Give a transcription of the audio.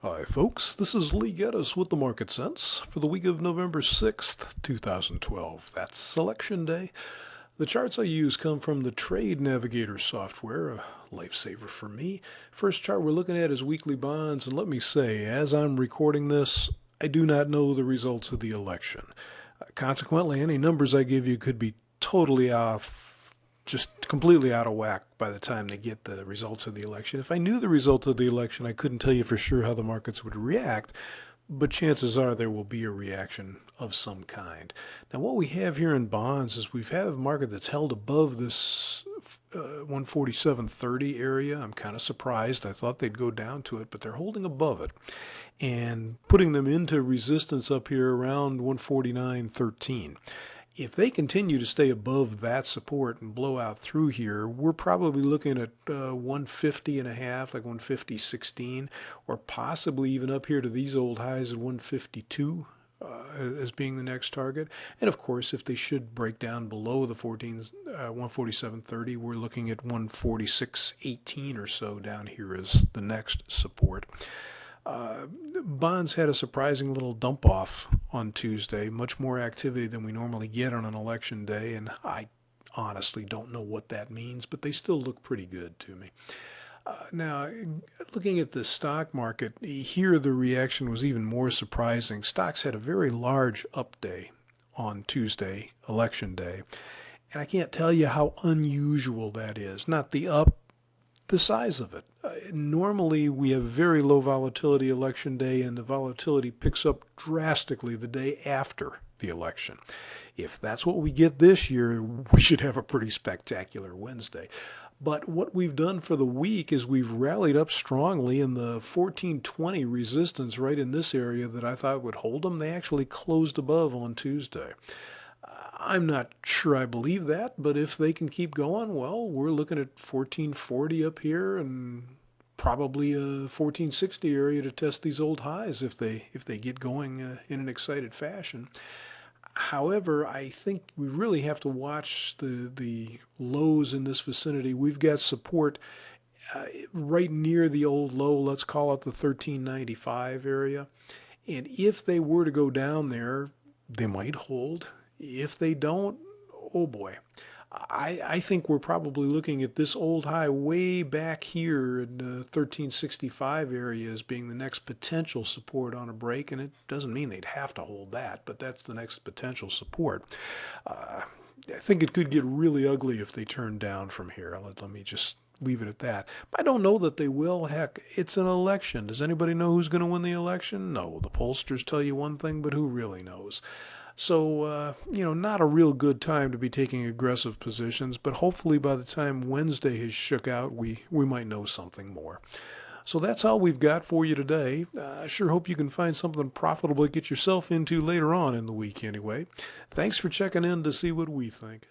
Hi, folks. This is Lee Gettess with the Market Sense for the week of November 6th, 2012. That's Selection Day. The charts I use come from the Trade Navigator software, a lifesaver for me. First chart we're looking at is weekly bonds, and let me say, as I'm recording this, I do not know the results of the election. Consequently, any numbers I give you could be totally off, just completely out of whack by the time they get the results of the election. If I knew the result of the election, I couldn't tell you for sure how the markets would react, but chances are there will be a reaction of some kind. Now, what we have here in bonds is we've had a market that's held above this 147.30 area. I'm kind of surprised. I thought they'd go down to it, but they're holding above it and putting them into resistance up here around 149.13. If they continue to stay above that support and blow out through here, we're probably looking at 150 and a half, like 150.16, or possibly even up here to these old highs at 152 as being the next target. And of course, if they should break down below the 147.30, we're looking at 146.18 or so down here as the next support. Bonds had a surprising little dump off on Tuesday, much more activity than we normally get on an election day, and I honestly don't know what that means, but they still look pretty good to me. Now, looking at the stock market, here the reaction was even more surprising. Stocks had a very large up day on Tuesday, election day, and I can't tell you how unusual that is. Not the up, the size of it. Normally, we have very low volatility election day, and the volatility picks up drastically the day after the election. If that's what we get this year, we should have a pretty spectacular Wednesday. But what we've done for the week is we've rallied up strongly in the 1420 resistance right in this area that I thought would hold them. They actually closed above on Tuesday. I'm not sure I believe that, but if they can keep going, well, we're looking at 1440 up here and probably a 1460 area to test these old highs if they get going in an excited fashion. However, I think we really have to watch the lows in this vicinity. We've got support right near the old low, let's call it the 1395 area. And if they were to go down there, they might hold. If they don't, oh boy. I think we're probably looking at this old high way back here in the 1365 area as being the next potential support on a break, and it doesn't mean they'd have to hold that, but that's the next potential support. I think it could get really ugly if they turn down from here. Let me just leave it at that. But I don't know that they will. Heck, it's an election. Does anybody know who's going to win the election? No. The pollsters tell you one thing, but who really knows? So, not a real good time to be taking aggressive positions, but hopefully by the time Wednesday has shook out, we might know something more. So that's all we've got for you today. I sure hope you can find something profitable to get yourself into later on in the week anyway. Thanks for checking in to see what we think.